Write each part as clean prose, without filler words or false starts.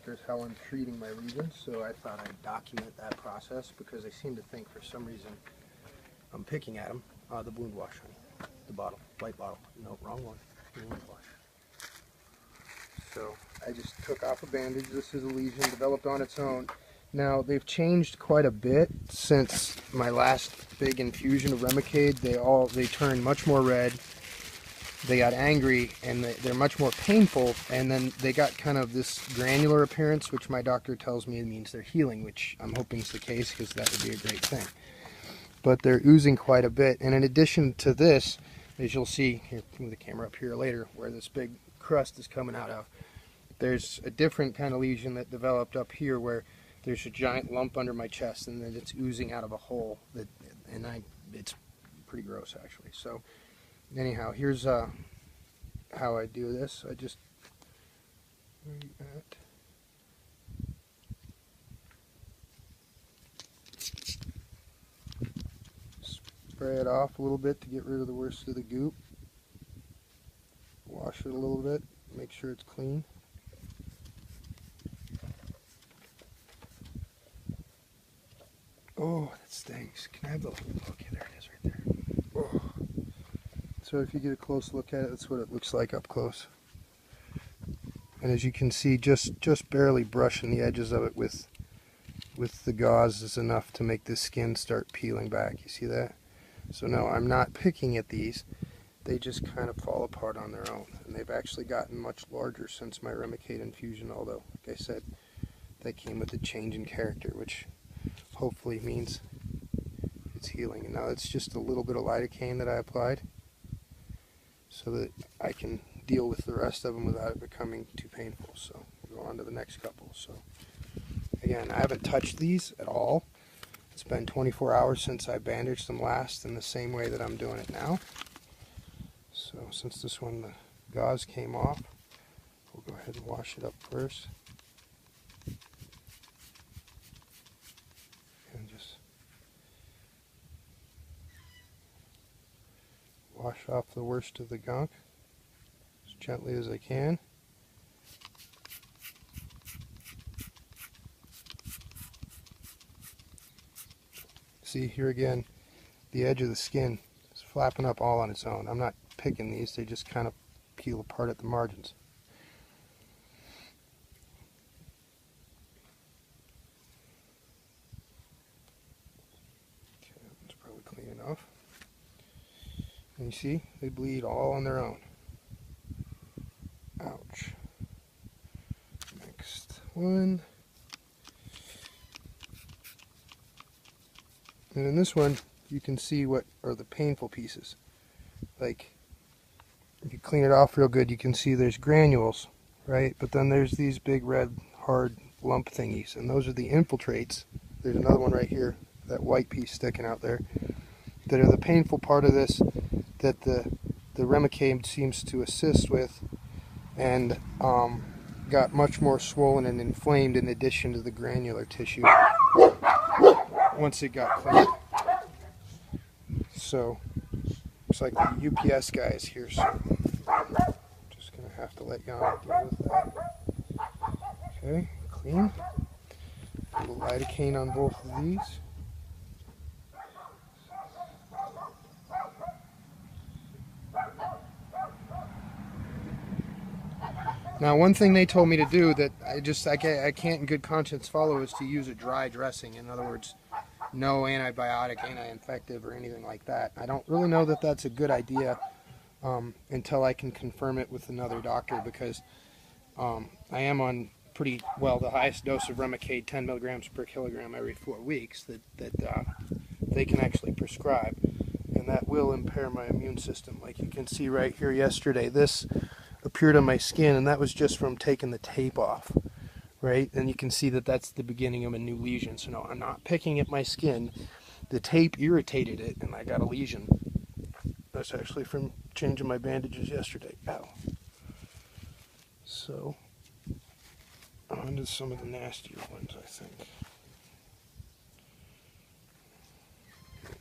doctors how I'm treating my lesions, so I thought I'd document that process because I seem to think for some reason I'm picking at them. The wound wash, honey. The bottle, white bottle. No, wrong one. Wound wash. So I just took off a bandage. This is a lesion developed on its own. Now they've changed quite a bit since my last big infusion of Remicade. They turned much more red. They got angry and they're much more painful, and then they got kind of this granular appearance, which my doctor tells me means they're healing, which I'm hoping is the case because that would be a great thing. But they're oozing quite a bit, and in addition to this, as you'll see, here, move the camera up here later, where this big crust is coming out of, there's a different kind of lesion that developed up here where there's a giant lump under my chest and then it's oozing out of a hole, it's pretty gross actually. So anyhow, here's how I do this. I just spray it off a little bit to get rid of the worst of the goop. Wash it a little bit, make sure it's clean. Oh, that stinks. Can I have the, okay, there it is right there. Oh. So if you get a close look at it, that's what it looks like up close. And as you can see, just barely brushing the edges of it with the gauze is enough to make the skin start peeling back. You see that? So no, I'm not picking at these. They just kind of fall apart on their own. And they've actually gotten much larger since my Remicade infusion, although, like I said, that came with a change in character, which hopefully means it's healing. And now it's just a little bit of lidocaine that I applied so that I can deal with the rest of them without it becoming too painful. So we'll go on to the next couple. So again, I haven't touched these at all. It's been 24 hours since I bandaged them last in the same way that I'm doing it now. So since this one, the gauze came off, we'll go ahead and wash it up first. And just wash off the worst of the gunk as gently as I can. See here again, the edge of the skin is flapping up all on its own. I'm not picking these, they just kind of peel apart at the margins. Okay, that's probably clean enough. And you see, they bleed all on their own. Ouch. Next one. And in this one, you can see what are the painful pieces. Like, if you clean it off real good, you can see there's granules, right? But then there's these big red, hard lump thingies, and those are the infiltrates. There's another one right here, that white piece sticking out there, that are the painful part of this that the Remicade seems to assist with, and got much more swollen and inflamed in addition to the granular tissue once it got cleaned. So looks like the UPS guy is here, so I'm just gonna have to let Jan deal with that. Okay, clean. A little lidocaine on both of these. Now, one thing they told me to do that I can't in good conscience follow is to use a dry dressing. In other words, no antibiotic, anti-infective, or anything like that. I don't really know that that's a good idea until I can confirm it with another doctor, because I am on pretty well the highest dose of Remicade, 10 milligrams per kilogram every 4 weeks that they can actually prescribe, and that will impair my immune system. Like you can see right here yesterday, this appeared on my skin, and that was just from taking the tape off, right? And you can see that that's the beginning of a new lesion. So no, I'm not picking at my skin. The tape irritated it, and I got a lesion. That's actually from changing my bandages yesterday. Ow. So, on to some of the nastier ones, I think.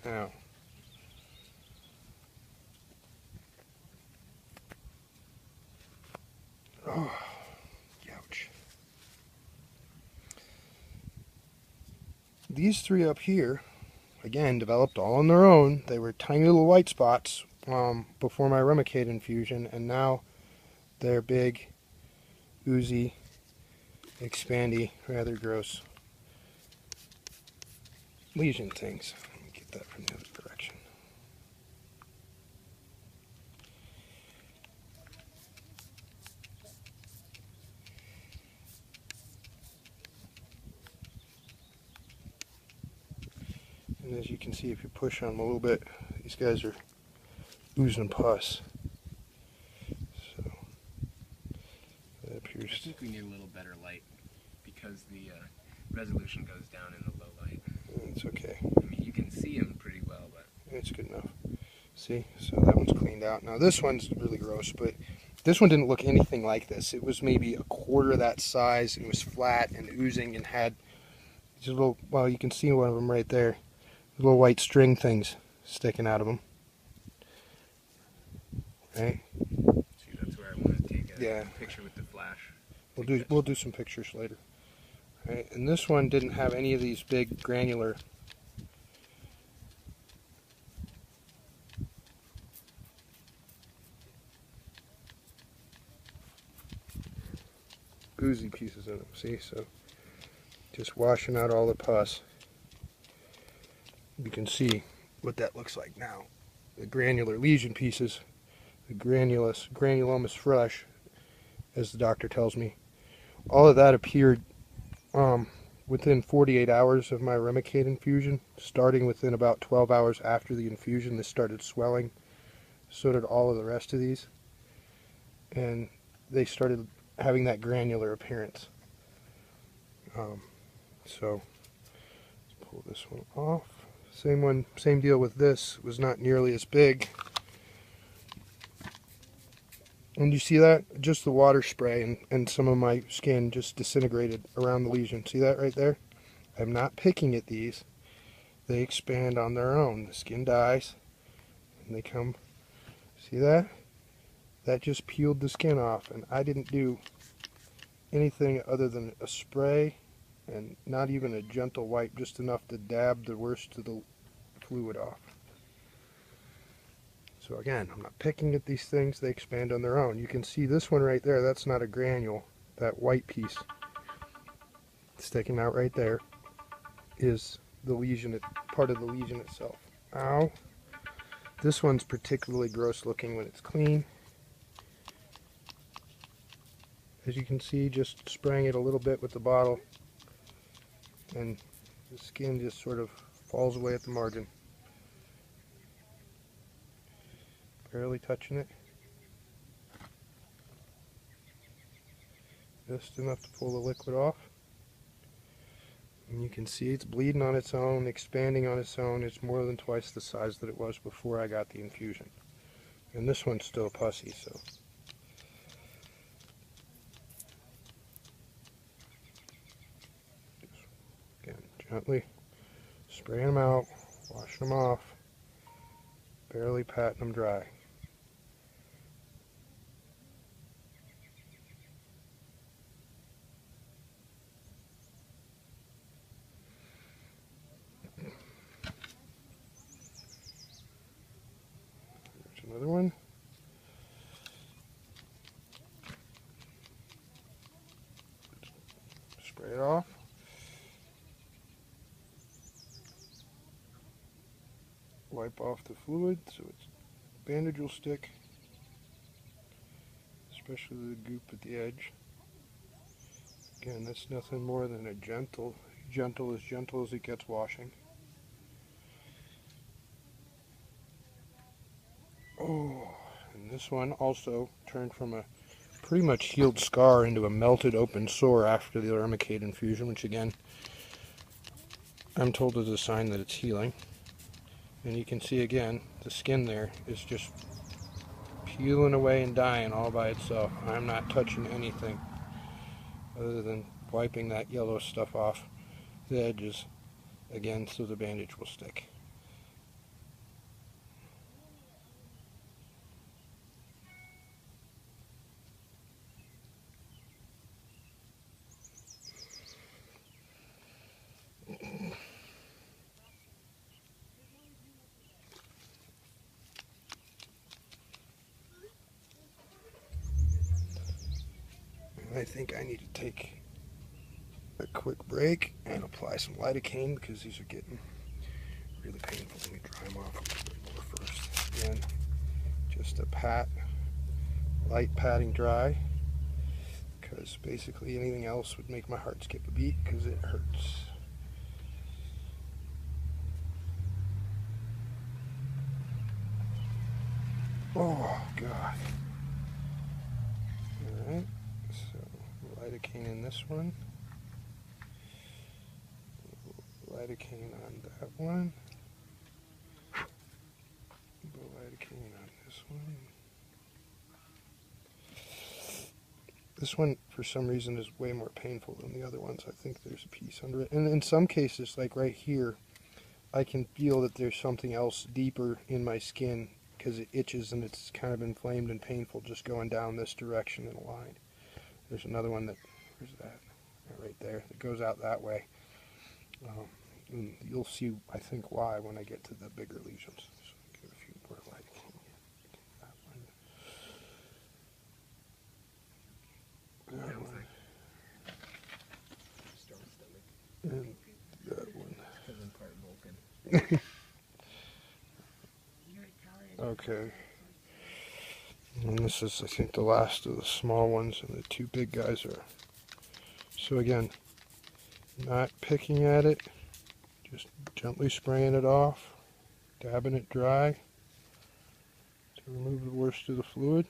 Now, oh, ouch. these three up here, again, developed all on their own. They were tiny little white spots before my Remicade infusion, and now they're big, oozy, expandy, rather gross lesion things. Let me get that from the other direction. And as you can see, if you push on them a little bit, these guys are oozing pus. So that appears. I think we need a little better light because the resolution goes down in the low light. It's okay. I mean, you can see them pretty well, but it's good enough. See, so that one's cleaned out. Now this one's really gross, but this one didn't look anything like this. It was maybe a quarter that size. It was flat and oozing and had these little, well, you can see one of them right there. Little white string things sticking out of them. Right? See, that's where I want to take a picture with the flash. We'll do some pictures later. Right? And this one didn't have any of these big granular oozy pieces in them. See, so just washing out all the pus. You can see what that looks like now. The granular lesion pieces, the granulomas fresh, as the doctor tells me. All of that appeared within 48 hours of my Remicade infusion. Starting within about 12 hours after the infusion, this started swelling. So did all of the rest of these. And they started having that granular appearance. So let's pull this one off. Same deal with this. It was not nearly as big. And you see that? Just the water spray and some of my skin just disintegrated around the lesion. See that right there? I'm not picking at these. They expand on their own. The skin dies and they come. See that? That just peeled the skin off, and I didn't do anything other than a spray and not even a gentle wipe, just enough to dab the worst of the fluid off. So again, I'm not picking at these things, they expand on their own. You can see this one right there, that's not a granule. That white piece sticking out right there is the lesion, part of the lesion itself. Ow. This one's particularly gross looking when it's clean. As you can see, just spraying it a little bit with the bottle, and the skin just sort of falls away at the margin. Barely touching it. Just enough to pull the liquid off. And you can see it's bleeding on its own, expanding on its own. It's more than twice the size that it was before I got the infusion. And this one's still pussy, so. Again, gently spraying them out, washing them off, barely patting them dry. There's another one. Spray it off. Wipe off the fluid so its bandage will stick, especially the goop at the edge. Again, that's nothing more than a gentle as it gets washing. Oh, and this one also turned from a pretty much healed scar into a melted open sore after the Remicade infusion, which again, I'm told is a sign that it's healing. And you can see again, the skin there is just peeling away and dying all by itself. I'm not touching anything other than wiping that yellow stuff off the edges again so the bandage will stick. I think I need to take a quick break and apply some lidocaine because these are getting really painful. Let me dry them off a little bit more first. Again, just a pat, light patting dry, because basically anything else would make my heart skip a beat because it hurts. Oh, God. Alright, so lidocaine in this one. Lidocaine on that one. Lidocaine on this one. This one, for some reason, is way more painful than the other ones. I think there's a piece under it. And in some cases, like right here, I can feel that there's something else deeper in my skin because it itches and it's kind of inflamed and painful just going down this direction in a line. There's another one that, where's that? Right there, that goes out that way. And you'll see, I think, why when I get to the bigger lesions. So give a few more light. That one. And that one. Okay. And this is, I think, the last of the small ones, and the two big guys are. So again, not picking at it, just gently spraying it off, dabbing it dry to remove the worst of the fluid.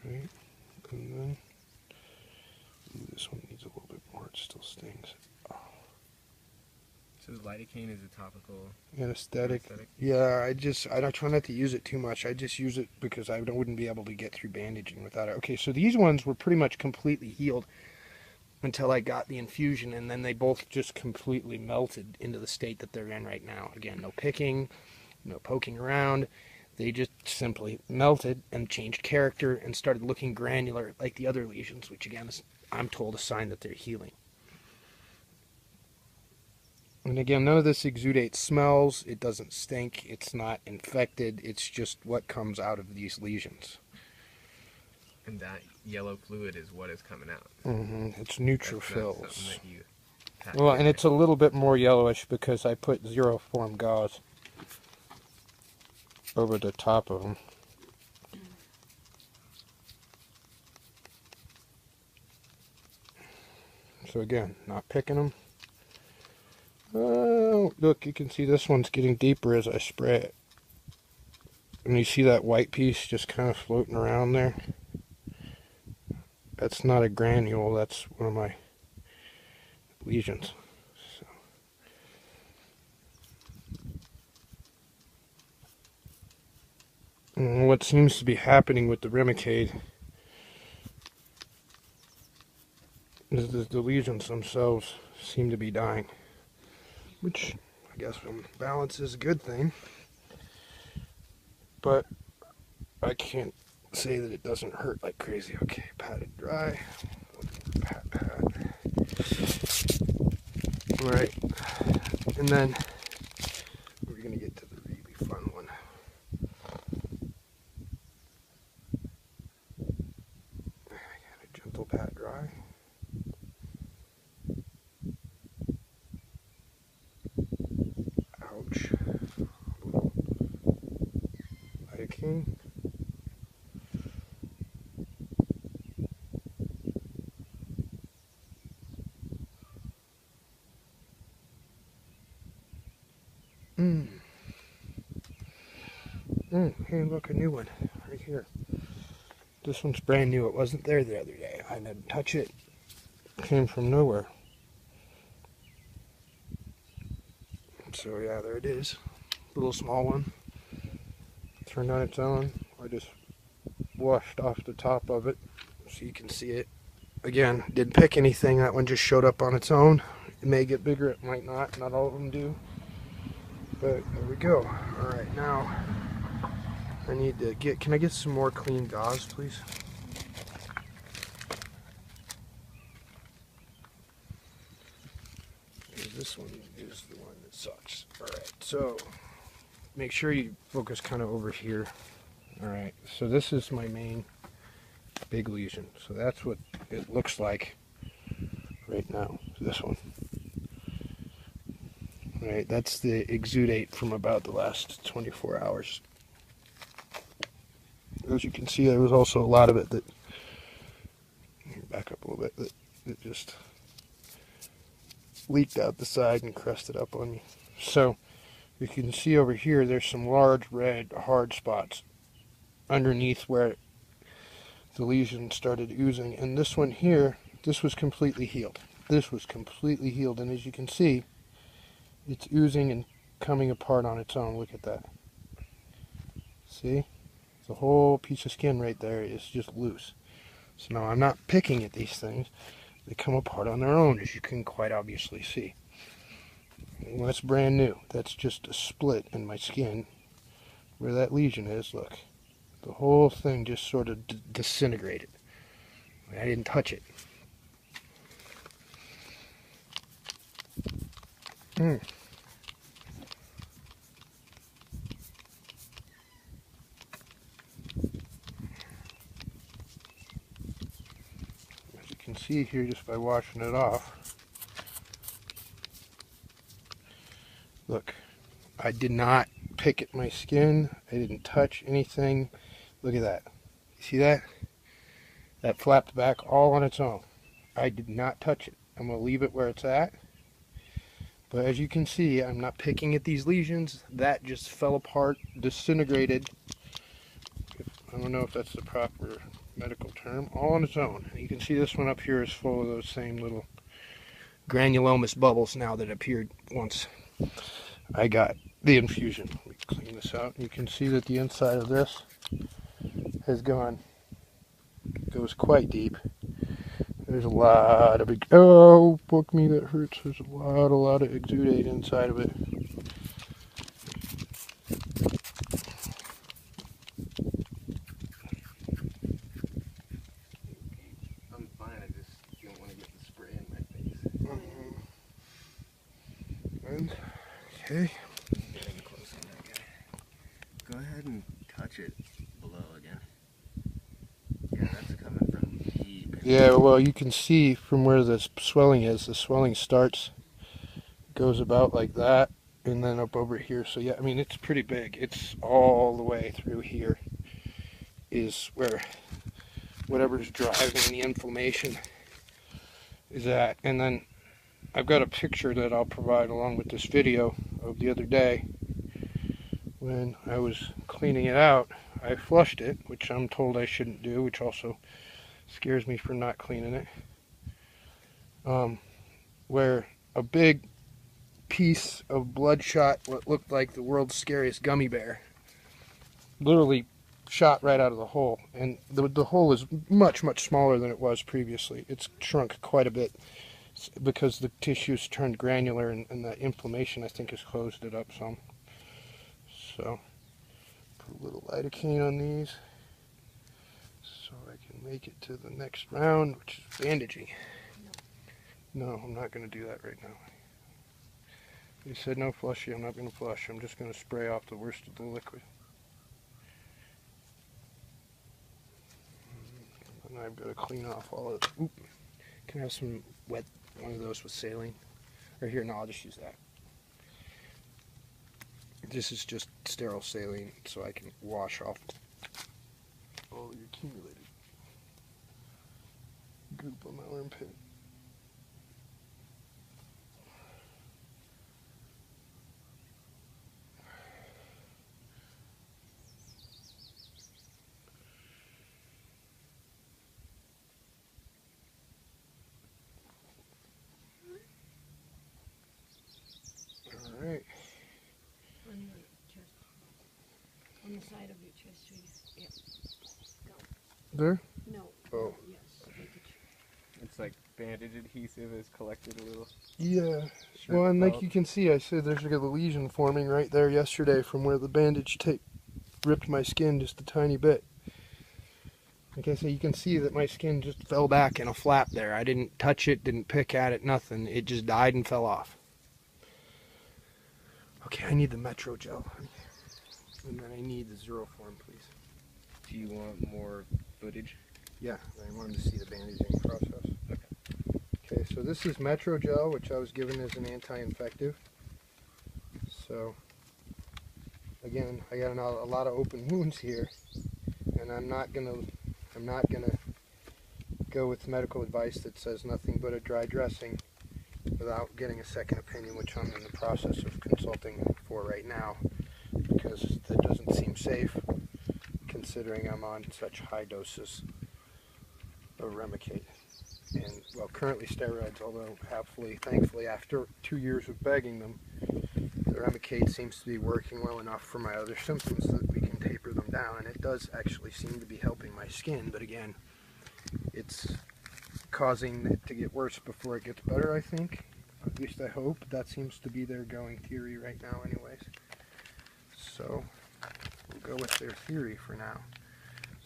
Right. And then, ooh, this one needs a little bit more, it still stings. Oh. So the lidocaine is a topical Anesthetic. Yeah, I don't try not to use it too much. I just use it because I wouldn't be able to get through bandaging without it. Okay, so these ones were pretty much completely healed until I got the infusion, and then they both just completely melted into the state that they're in right now. Again, no picking, no poking around. They just simply melted and changed character and started looking granular like the other lesions, which again is, I'm told, a sign that they're healing. And again, none of this exudate smells, it doesn't stink, it's not infected, it's just what comes out of these lesions. And that yellow fluid is what is coming out. It's neutrophils. Well, and it's a little bit more yellowish because I put zero form gauze over the top of them. So again, not picking them. Oh, look, you can see this one's getting deeper as I spray it. And you see that white piece just kind of floating around there? That's not a granule, that's one of my lesions. So. And what seems to be happening with the Remicade is that the lesions themselves seem to be dying. Which, I guess, on balance is a good thing. But I can't say that it doesn't hurt like crazy. Okay, pat it dry. Pat. Alright. And then we're going to get to the really fun one. I got a gentle pat dry. Ouch. Lidocaine. Hey, look, a new one right here. This one's brand new. It wasn't there the other day. I didn't touch it. It came from nowhere. So yeah, there it is. Little small one. Turned on its own. I just washed off the top of it so you can see it. Again, didn't pick anything. That one just showed up on its own. It may get bigger, it might not. Not all of them do. But there we go. Alright, now I need to get, can I get some more clean gauze, please? This one is the one that sucks. Alright, so make sure you focus kind of over here. Alright, so this is my main big lesion. So that's what it looks like right now, this one. Right, that's the exudate from about the last 24 hours. As you can see, there was also a lot of it that, back up a little bit, that just leaked out the side and crusted up on me. So you can see over here, there's some large red hard spots underneath where the lesion started oozing. And this one here, this was completely healed. This was completely healed. And as you can see, it's oozing and coming apart on its own. Look at that. See? The whole piece of skin right there is just loose. So now I'm not picking at these things. They come apart on their own, as you can quite obviously see. Well, that's brand new. That's just a split in my skin where that lesion is. Look. The whole thing just sort of disintegrated. I didn't touch it. As you can see here, just by washing it off, look, I did not pick at my skin. I didn't touch anything. Look at that. You see that? That flapped back all on its own. I did not touch it. I'm going to leave it where it's at. But as you can see, I'm not picking at these lesions. That just fell apart, disintegrated. I don't know if that's the proper medical term. All on its own. You can see this one up here is full of those same little granulomatous bubbles now that appeared once I got the infusion. Let me clean this out. You can see that the inside of this has gone, goes quite deep. There's a lot of, oh, book me, that hurts. There's a lot of exudate inside of it. I'm fine, I just don't want to get the spray in my face. And, okay. Getting close to that guy. Go ahead and touch it below again. Yeah, that's coming from deep. Yeah, well, you can see from where the swelling is. The swelling starts, goes about like that, and then up over here. So yeah, I mean, it's pretty big. It's all the way through here is where whatever's driving the inflammation is at. And then I've got a picture that I'll provide along with this video of the other day when I was cleaning it out. I flushed it, which I'm told I shouldn't do, which also scares me for not cleaning it. Where a big piece of bloodshot, what looked like the world's scariest gummy bear, literally shot right out of the hole. And the hole is much smaller than it was previously. It's shrunk quite a bit because the tissue's turned granular, and the inflammation, I think, has closed it up some. So put a little lidocaine on these so I can make it to the next round, which is bandaging. No, I'm not going to do that right now. They said no flushing. I'm not going to flush. I'm just going to spray off the worst of the liquid. And I've got to clean off all of it. Oop. Can I have some wet, one of those with saline? Or here, no, I'll just use that. This is just sterile saline, so I can wash off all the accumulated goop on my armpit. All right. On your chest. On the side of your chest, sweetie. Yeah. No. There? No. Oh. Yes. It's like bandage adhesive is collected a little. Yeah. Well, and like you can see, I said there's like a lesion forming right there yesterday from where the bandage tape ripped my skin just a tiny bit. Like I said, you can see that my skin just fell back in a flap there. I didn't touch it, didn't pick at it, nothing. It just died and fell off. Okay, I need the Metro gel. And then I need the Zero form, please. Do you want more footage? Yeah, I wanted to see the bandaging process. Okay, so this is Metro Gel, which I was given as an anti-infective. So, again, I got a lot of open wounds here, and I'm not gonna go with medical advice that says nothing but a dry dressing without getting a second opinion, which I'm in the process of consulting for right now, because that doesn't seem safe, considering I'm on such high doses of Remicade. And, well, currently steroids, although thankfully, after 2 years of begging them, the Remicade seems to be working well enough for my other symptoms that we can taper them down, and it does actually seem to be helping my skin, but again, it's causing it to get worse before it gets better, I think. At least I hope. That seems to be their going theory right now anyways. So, we'll go with their theory for now.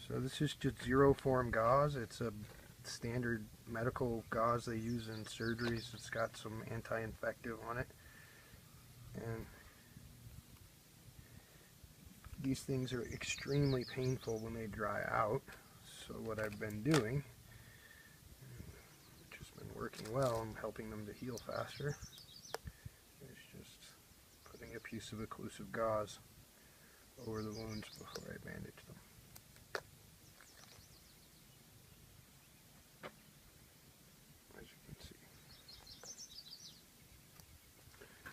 So this is just zero form gauze. It's a standard medical gauze they use in surgeries. It's got some anti-infective on it. And these things are extremely painful when they dry out. So what I've been doing, which has been working well, I'm helping them to heal faster, is just putting a piece of occlusive gauze over the wounds before I bandage them. As you can see.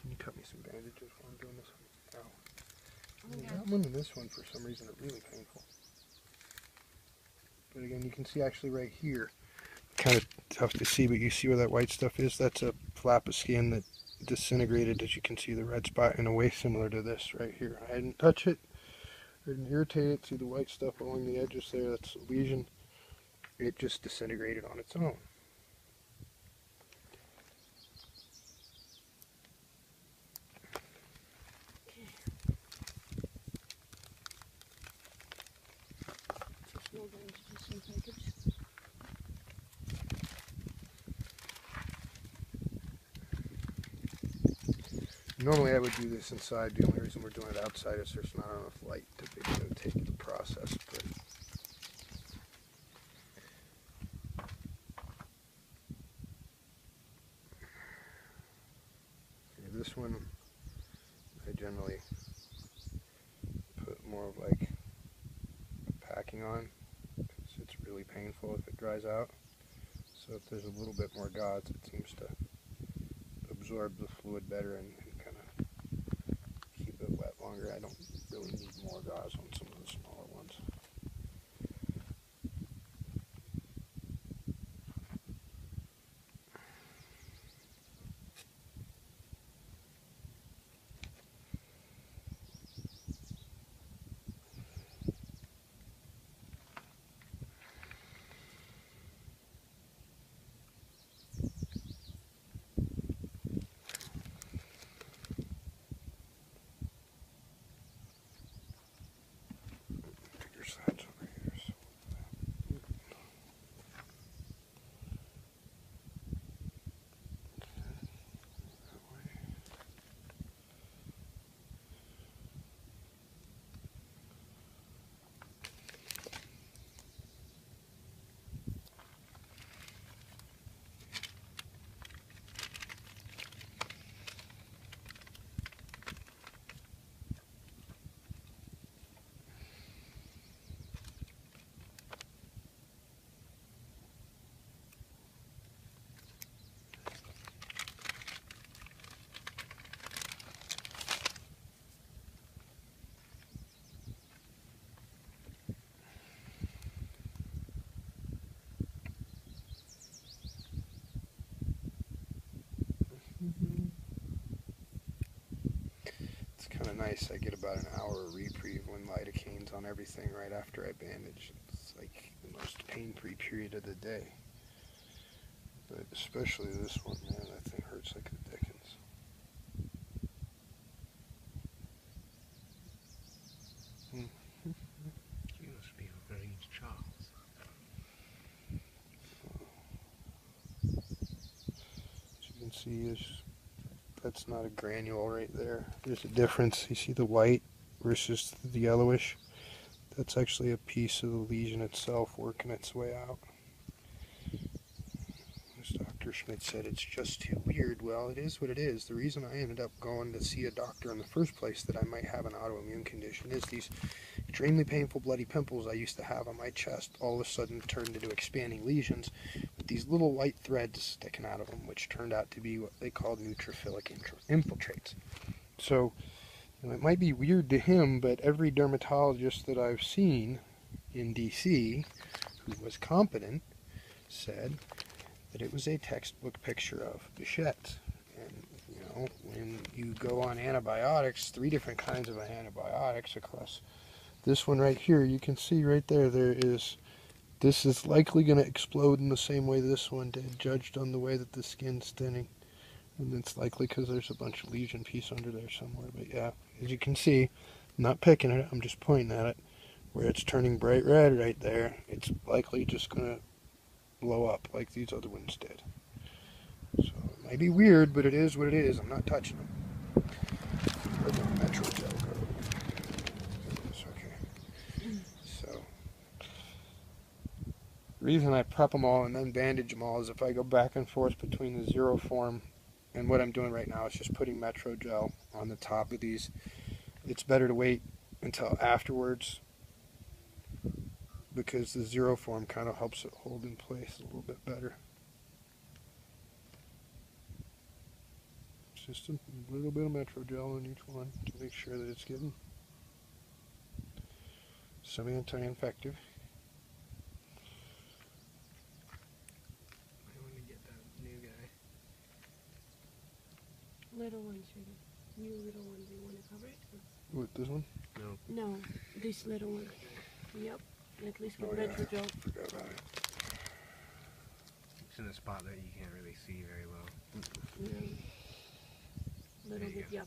Can you cut me some bandages while I'm doing this one? Ow. That one and this one, for some reason, are really painful. But again, you can see actually right here, kind of tough to see, but you see where that white stuff is? That's a flap of skin that disintegrated, as you can see the red spot, in a way similar to this right here. I didn't touch it, I didn't irritate it. See the white stuff along the edges there? That's a lesion. It just disintegrated on its own. Normally I would do this inside. The only reason we're doing it outside is there's not enough light to videotape the process. But this one I generally put more of like packing on, because it's really painful if it dries out. So if there's a little bit more gauze, it seems to absorb the fluid better and kind of keep it wet longer. I don't really need more gauze on some of the smaller ones. It's kind of nice. I get about an hour reprieve when lidocaine's on everything right after I bandage. It's like the most pain-free period of the day. But especially this one, man, that thing hurts like the dickens. You must be Prince Charles. As you can see, that's not a granule right there. There's a difference. You see the white versus the yellowish? That's actually a piece of the lesion itself working its way out. As Dr. Schmidt said, it's just too weird. Well, it is what it is. The reason I ended up going to see a doctor in the first place that I might have an autoimmune condition is these extremely painful bloody pimples I used to have on my chest all of a sudden turned into expanding lesions with these little white threads sticking out of them, which turned out to be what they called neutrophilic infiltrates. So, it might be weird to him, but every dermatologist that I've seen in DC who was competent said that it was a textbook picture of Behçet's. And, when you go on antibiotics, 3 different kinds of antibiotics across this one right here, you can see right there, this is likely going to explode in the same way this one did, judged on the way that the skin's thinning. And it's likely because there's a bunch of lesion piece under there somewhere. But yeah, as you can see, I'm not picking it, I'm just pointing at it. Where it's turning bright red right there, it's likely just going to blow up like these other ones did. So it might be weird, but it is what it is. I'm not touching them. Where'd the Metro gel go? Okay. So the reason I prep them all and then bandage them all is if I go back and forth between the zero form and what I'm doing right now is just putting Metro gel on the top of these. It's better to wait until afterwards because the zero form kind of helps it hold in place a little bit better. It's just a little bit of Metro gel in each one to make sure that it's getting some anti-infective. I want to get that new guy. Little ones, really. New little ones. You want to cover it? What, this one? No. No, this little one. Yep. At least with Oh, yeah. Metro gel. Forgot about it. It's in a spot that you can't really see very well. Yeah. Little There you bit, go. yep.